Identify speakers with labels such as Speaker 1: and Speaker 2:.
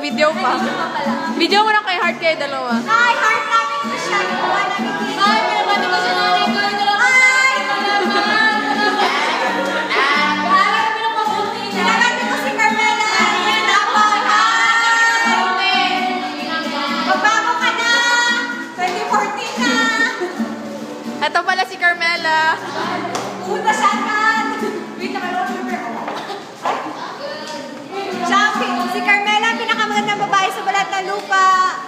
Speaker 1: Video pa. Video mo lang kay Heart kayo dalawa.
Speaker 2: Hi, heart namin ko siya. Gawa namin dito.
Speaker 3: Ay, pinabati ko siya nanay ko. Ito lang ako.
Speaker 2: Pinagati ko si Carmela. Ayan na po. Hi! Magbago ka na. 2014 na.
Speaker 1: Ito pala si Carmela.
Speaker 2: Pumunta siya agad. Wait, nakalimutan ko. Si Carmela, pinakamagandang babae sa balat ng lupa.